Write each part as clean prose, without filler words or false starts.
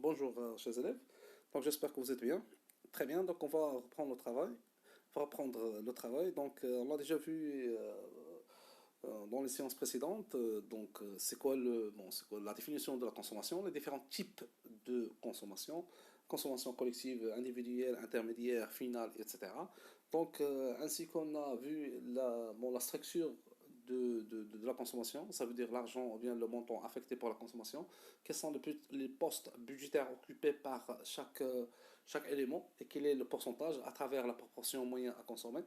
Bonjour, chers élèves. Donc, j'espère que vous êtes bien. Très bien. Donc, on va reprendre le travail. On va reprendre le travail. Donc, on l'a déjà vu dans les séances précédentes. C'est quoi c'est quoi la définition de la consommation, les différents types de consommation, consommation collective, individuelle, intermédiaire, finale, etc. Ainsi qu'on a vu la structure de la consommation, ça veut dire l'argent ou bien le montant affecté pour la consommation, quels sont les postes budgétaires occupés par chaque élément et quel est le pourcentage à travers la proportion moyenne à consommer.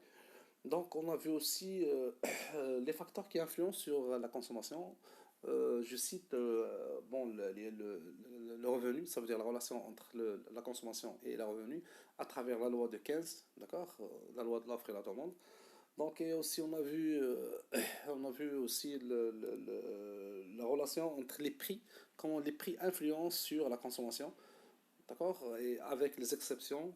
Donc, on a vu aussi les facteurs qui influencent sur la consommation. Je cite le revenu, ça veut dire la relation entre la consommation et le revenu à travers la loi de Keynes, d'accord, la loi de l'offre et la demande. Et aussi, on a vu aussi la relation entre les prix, comment les prix influencent sur la consommation, d'accord, et avec les exceptions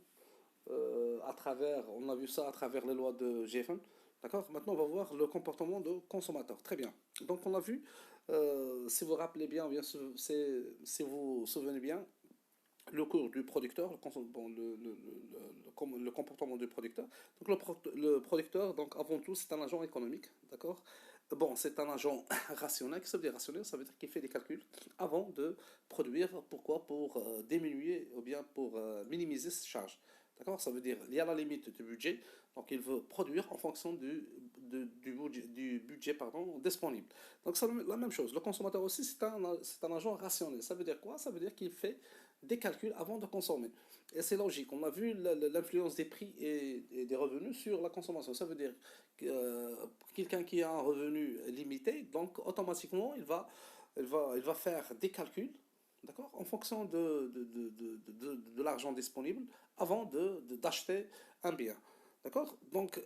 on a vu ça à travers les lois de Giffen. D'accord. Maintenant, on va voir le comportement de consommateur. Très bien. Donc, on a vu, si vous vous rappelez bien, si vous vous souvenez bien, le cours du producteur, le comportement du producteur. Donc, le producteur, donc, avant tout, c'est un agent économique. D'accord. Bon, c'est un agent rationnel. Qu'est-ce que ça veut dire rationnel? Ça veut dire qu'il fait des calculs avant de produire. Pourquoi? Pour diminuer ou bien pour minimiser ses charges. D'accord. Ça veut dire il y a la limite du budget. Donc, il veut produire en fonction du budget pardon, disponible. Donc, c'est la même chose. Le consommateur aussi, c'est un agent rationnel. Ça veut dire quoi? Ça veut dire qu'il fait des calculs avant de consommer. Et c'est logique. On a vu l'influence des prix et des revenus sur la consommation. Ça veut dire que quelqu'un qui a un revenu limité, donc automatiquement, il va faire des calculs, d'accord, en fonction de l'argent disponible avant d'acheter un bien. D'accord. Donc,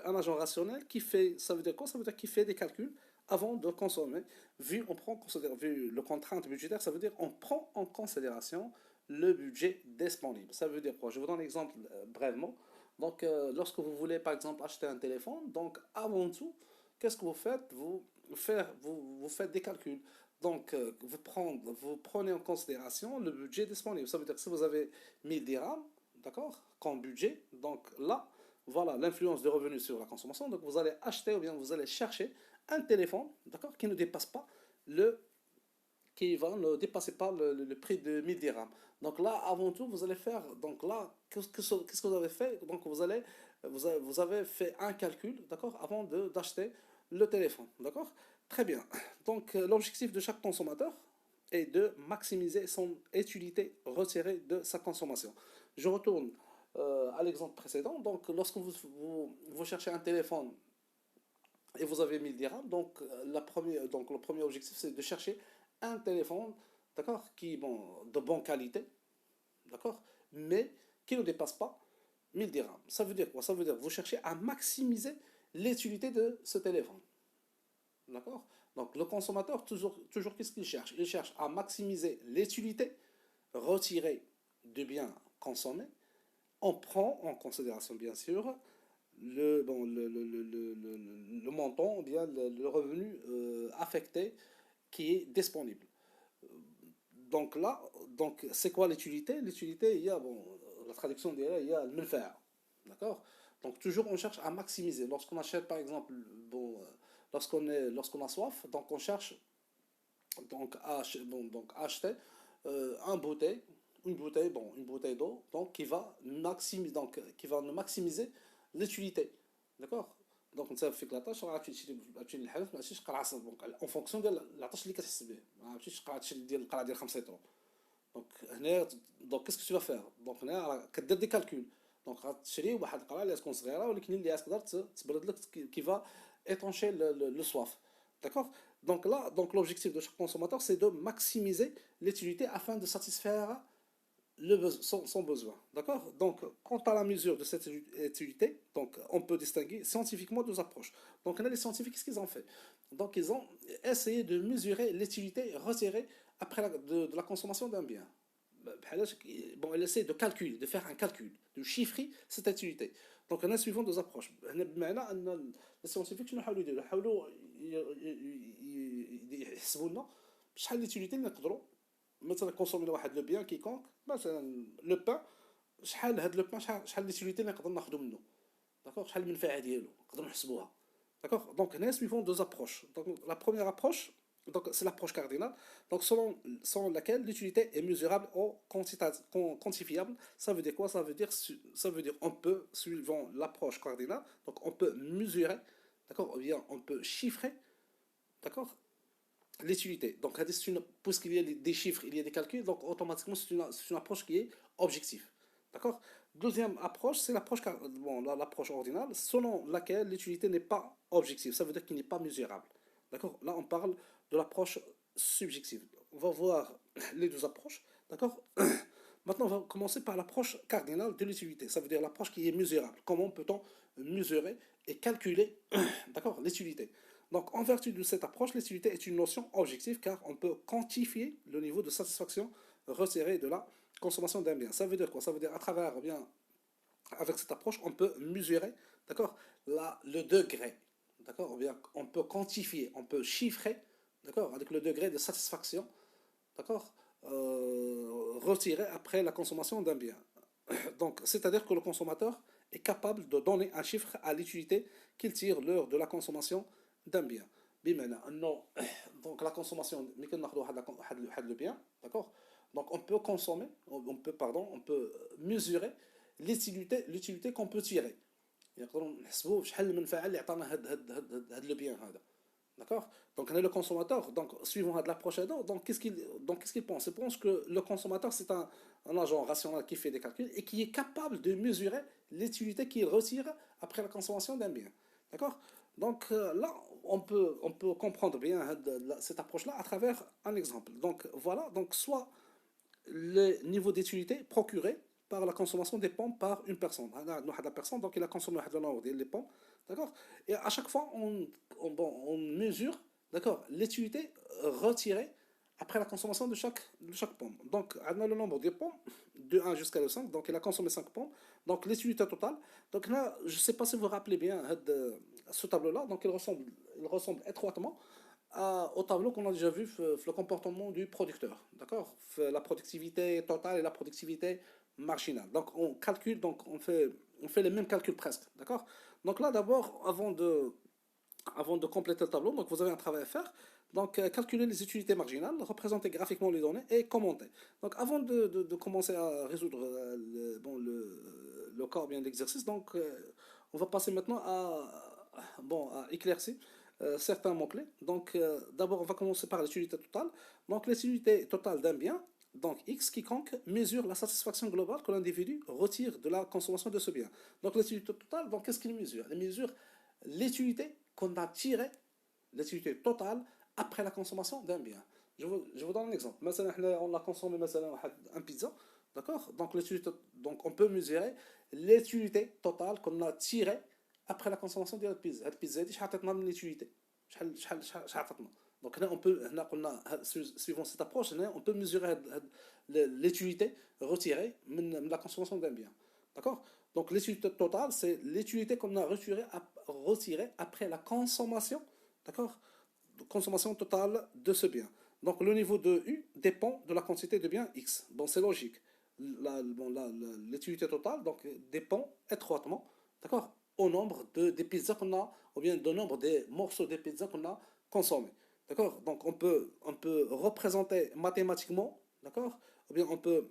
un agent rationnel qui fait, ça veut dire quoi? Ça veut dire qu'il fait des calculs avant de consommer. Vu le contrainte budgétaire, ça veut dire on prend en considération le budget disponible. Ça veut dire quoi? Je vous donne un exemple brièvement. Lorsque vous voulez, par exemple, acheter un téléphone, donc avant tout, qu'est-ce que vous faites? Vous faites des calculs. Vous prenez en considération le budget disponible. Ça veut dire que si vous avez 1000 dirhams, d'accord, comme budget, donc là, voilà l'influence des revenus sur la consommation. Donc, vous allez acheter ou bien vous allez chercher un téléphone, d'accord, qui ne dépasse pas le qui va ne dépasser pas le prix de 1000 dirhams. Donc là, avant tout, vous allez faire, donc là, qu'est-ce que vous avez fait? Donc vous avez fait un calcul, d'accord, avant d'acheter le téléphone, d'accord? Très bien. L'objectif de chaque consommateur est de maximiser son utilité retirée de sa consommation. Je retourne à l'exemple précédent. Donc, lorsque vous cherchez un téléphone et vous avez 1000 dirhams. Le premier objectif, c'est de chercher un téléphone, d'accord, de bonne qualité, d'accord, mais qui ne dépasse pas 1000 dirhams. Ça veut dire quoi? Ça veut dire que vous cherchez à maximiser l'utilité de ce téléphone, d'accord. Donc, le consommateur, toujours qu'est-ce qu'il cherche? Il cherche à maximiser l'utilité retirée du bien consommé. On prend en considération, bien sûr, le montant, ou bien le revenu affecté qui est disponible. C'est quoi l'utilité? L'utilité, il y a, la traduction derrière, il y a le faire. D'accord. Donc, toujours, on cherche à maximiser. Lorsqu'on achète, par exemple, lorsqu'on a soif, donc on cherche à acheter un bouteille, une bouteille d'eau, qui va nous maximiser l'utilité. D'accord. دونك انت فيك لاطاش راه غتمشي للحانوت ما عرفتيش قرعه دونك اون فونكسيون ديال لاطاش اللي كتحس به ما عرفتيش قرعه ديال القرعه ديال 5 يورو. دونك كيسكو تو فير دونك هنا راه كدير دي كالكول. دونك غتشري واحد القرعه اللي تكون صغيره ولكن اللي غتقدر تبرد لك كي فا étancher le soif. D'accord. Donc l'objectif de chaque consommateur, c'est de maximiser l'utilité afin de satisfaire son besoin. D'accord. Donc, quant à la mesure de cette utilité, donc, on peut distinguer scientifiquement deux approches. Donc, on a les scientifiques, qu'est-ce qu'ils ont fait? Donc, ils ont essayé de mesurer l'utilité retirée après de la consommation d'un bien. Bon, elle essaie de calculer, de faire un calcul, de chiffrer cette utilité. Donc, on a suivant deux approches. Les scientifiques, شنو حاولوا يديروا؟ حاولوا يحسبوا لنا شحال l'utilité اللي نقدروا مثلا كونسومي واحد لو بيان كيكونك مثلا لو بان، شحال هاد لو بان شحال ليتيليتي اللي نقدر ناخذو منه، داكوغ شحال المنفعه ديالو نقدروا نحسبوها. D'accord? Donc, nous suivons deux approches. Donc, la première approche, donc, c'est l'approche cardinale, donc, selon laquelle l'utilité est mesurable ou quantifiable. Ça veut dire quoi? Ça veut dire on peut, suivant l'approche cardinale, donc on peut mesurer, d'accord? Ou bien on peut chiffrer, d'accord? L'utilité. Donc, puisqu'il y a des chiffres, il y a des calculs, donc automatiquement, c'est une approche qui est objective. D'accord? Deuxième approche, c'est l'approche ordinale, selon laquelle l'utilité n'est pas objective. Ça veut dire qu'il n'est pas mesurable. D'accord? Là, on parle de l'approche subjective. On va voir les deux approches. D'accord? Maintenant, on va commencer par l'approche cardinale de l'utilité. Ça veut dire l'approche qui est mesurable. Comment peut-on mesurer et calculer, d'accord, l'utilité? Donc, en vertu de cette approche, l'utilité est une notion objective car on peut quantifier le niveau de satisfaction retiré de la consommation d'un bien. Ça veut dire quoi? Ça veut dire à travers, eh bien, avec cette approche, on peut mesurer, d'accord, le degré, d'accord, ou bien on peut quantifier, on peut chiffrer, d'accord, avec le degré de satisfaction, d'accord, retiré après la consommation d'un bien. Donc, c'est-à-dire que le consommateur est capable de donner un chiffre à l'utilité qu'il tire lors de la consommation d'un bien. بمعنى انه donc la consommation ملي كناخذوا واحد le bien, d'accord, donc on peut mesurer l'utilité qu'on peut tirer. نقدروا نحسبوا شحال المنفعه اللي عطانا هاد لو بيان هذا. D'accord? Donc, on est le consommateur. Donc, suivant l'approche, qu'est-ce qu'il pense? Il pense que le consommateur, c'est un agent rationnel qui fait des calculs et qui est capable de mesurer l'utilité qu'il retire après la consommation d'un bien. D'accord? Donc, là, on peut comprendre bien cette approche-là à travers un exemple. Donc, voilà. Donc, soit le niveau d'utilité procuré par la consommation des pommes par une personne. La personne, donc il a consommé le nombre des pommes, d'accord? Et à chaque fois, on mesure, d'accord, l'utilité retirée après la consommation de chaque pomme. Donc, on a le nombre de pommes, de 1 jusqu'à le 5, donc il a consommé 5 pommes, donc l'utilité totale. Donc là, je ne sais pas si vous vous rappelez bien ce tableau-là, donc il ressemble étroitement au tableau qu'on a déjà vu le comportement du producteur, d'accord? La productivité totale et la productivité marginale. Donc on calcule, donc on fait les mêmes calculs presque, d'accord? Donc là d'abord, avant de compléter le tableau, donc vous avez un travail à faire. Donc calculer les utilités marginales, représenter graphiquement les données et commenter. Donc avant de commencer à résoudre le cas ou bien l'exercice, donc on va passer maintenant à éclaircir certains mots-clés. Donc, d'abord, on va commencer par l'utilité totale. Donc, l'utilité totale d'un bien, donc X, quiconque mesure la satisfaction globale que l'individu retire de la consommation de ce bien. Donc, l'utilité totale, donc, qu'est-ce qu'il mesure? Il mesure l'utilité qu'on a tirée, l'utilité totale, après la consommation d'un bien. Je vous donne un exemple. مثلا, on a consommé un pizza, d'accord? Donc, on peut mesurer l'utilité totale qu'on a tirée après la consommation ديال البيتزا. هاد البيتزا هادي شحال عطاتنا من ليتيليتي، شحال عطاتنا. دونك هنا هنا قلنا suivant cette approche, هنا on peut mesurer l'utilité retirée من la consommation d'un bien. D'accord? Donc l'utilité totale, c'est l'utilité qu'on a retirée après la consommation, d'accord? Consommation totale de ce bien. Donc le niveau de U dépend de la quantité de bien X. Bon, c'est logique. L'utilité totale donc, dépend étroitement, d'accord, au nombre des pizzas qu'on a, ou bien au nombre des morceaux de pizza qu'on a consommés. D'accord? Donc on peut représenter mathématiquement, d'accord? Ou bien on peut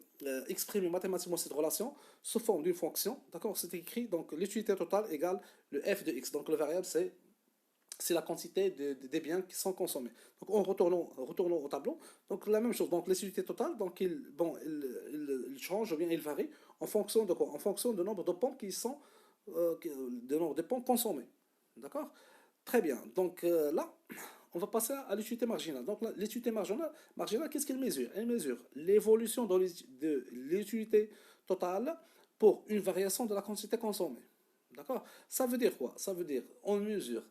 exprimer mathématiquement cette relation sous forme d'une fonction. D'accord? C'est écrit, donc l'utilité totale égale le f de x. Donc le variable c'est la quantité des biens qui sont consommés. Donc en retournons au tableau. Donc la même chose, donc l'utilité totale, donc il change ou bien il varie en fonction de quoi? En fonction du nombre de pommes du nombre de pommes consommées. D'accord? Très bien. Donc là, on va passer à l'utilité marginale. Donc l'utilité marginale, qu'est-ce qu'elle mesure? Elle mesure l'évolution de l'utilité totale pour une variation de la quantité consommée. D'accord? Ça veut dire quoi? Ça veut dire on mesure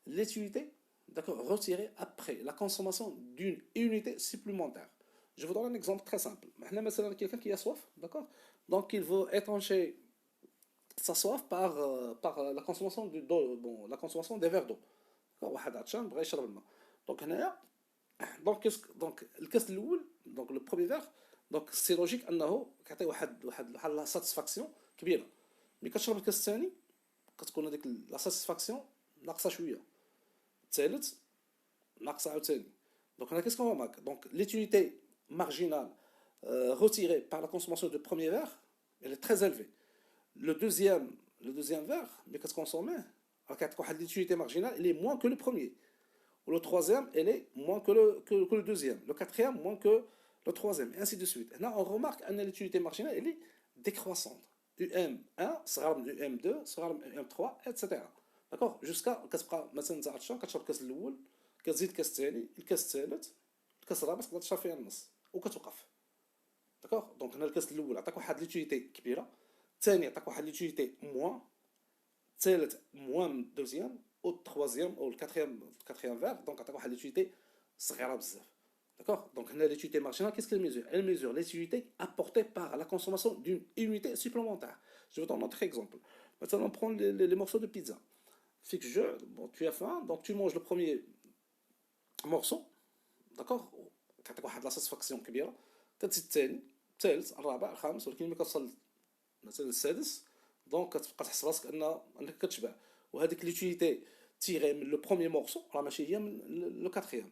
l'utilité, d'accord, retirée après la consommation d'une unité supplémentaire. Je vous donne un exemple très simple. Maintenant, quelqu'un qui a soif, d'accord? Donc il veut étancher sa soif par la consommation la consommation des verres d'eau. واحد عطشان بغى يشرب الماء. Donc هنايا دونك الكاس الاول دونك لو بروميي فيغ دونك سي لوجيك انه كيعطي واحد بحال لا ساتيسفاكسيون كبيره. ملي كتشرب الكاس الثاني كتكون هذيك لا ساتيسفاكسيون ناقصه شويه، الثالث ناقصه عاوتاني. دونك هنا كيسكون رماك دونك ليتيليتي marginale retirée par la consommation de premier verre, elle est très élevée. Le deuxième verre, mais qu'est-ce qu'on s'en met? Alors, l'utilité marginale, elle est moins que le premier. Ou le troisième, elle est moins que le deuxième. Le quatrième, moins que le troisième, et ainsi de suite. Et là, on remarque que l'utilité marginale, elle est décroissante. UM1 sera UM2, sera UM3, etc. D'accord? Jusqu'à كتبقى مثلا انت عطشان كتشرب الكاس الاول، كتزيد الكاس الثاني، الكاس الثالث، الكاس الرابع تقدر تشرب فيها النص وكتوقف. داكوغ دونك هنا الكاس الاول عطاك واحد ليتيليتي كبيره، الثاني عطاك واحد ليتيليتي موان، الثالث موان من الدوزيام، او التخوازيام او الكاتريام فير دونك عطاك واحد ليتيليتي صغيره بزاف. D'accord? Donc, l'utilité marginale, qu'est-ce qu'elle mesure? Elle mesure l'utilité apportée par la consommation d'une unité supplémentaire. Je vais donner un autre exemple. Maintenant, on prend les morceaux de pizza. Fixe jeu, bon, tu as faim, donc tu manges le premier morceau, d'accord? كتعطيك واحد لا ساتسفاكسيون كبيره، كتزيد الثاني، الثالث، الرابع، الخامس، ولكن ملي كتصل مثلا السادس دونك كتبقى تحس براسك انك كتشبع. وهذيك ليتيليتي تيغي من لو بروميي مورسو راه ماشي هي من لو كاتريام.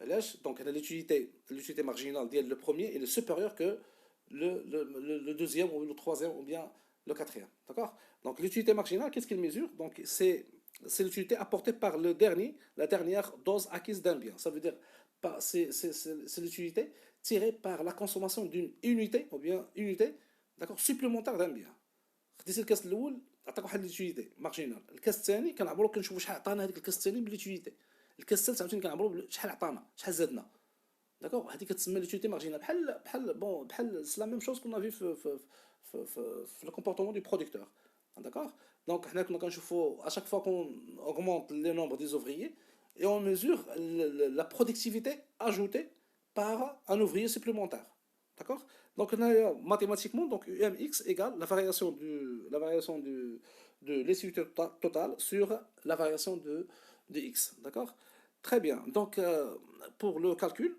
علاش؟ دونك هنا l'utilité marginale ديال لو بروميي elle est supérieure que le deuxième ou le troisième ou bien le quatrième. D'accord? Donc l'utilité marginale, qu'est-ce qu'elle mesure? Donc c'est l'utilité apportée par le dernier, la dernière dose acquise d'un bien. Ça veut dire c'est l'utilité tirée par la consommation d'une unité ou bien unité d'accord supplémentaire d'un bien. خديتي الكاس الاول عطاك واحد ليتيليتي مارجينال، الكاس الثاني كنعبرو كنشوفو شحال عطانا هذاك الكاس الثاني بليتيليتي، الكاس الثالث عاوتاني كنعبرو شحال عطانا شحال زادنا. داكوغ هذه كتسمى ليتيليتي مارجينال بحال سي لا ميم شوز كنا في في لو كومبورتمون دو برودكتور. داكوغ دونك حنا كنا كنشوفو ا شاك فوا كون augmente les nombres des ouvriers et on mesure la productivité ajoutée par un ouvrier supplémentaire. D'accord? Donc mathématiquement donc UMX égale de l'utilité totale sur la variation de X. D'accord? Très bien. Donc pour le calcul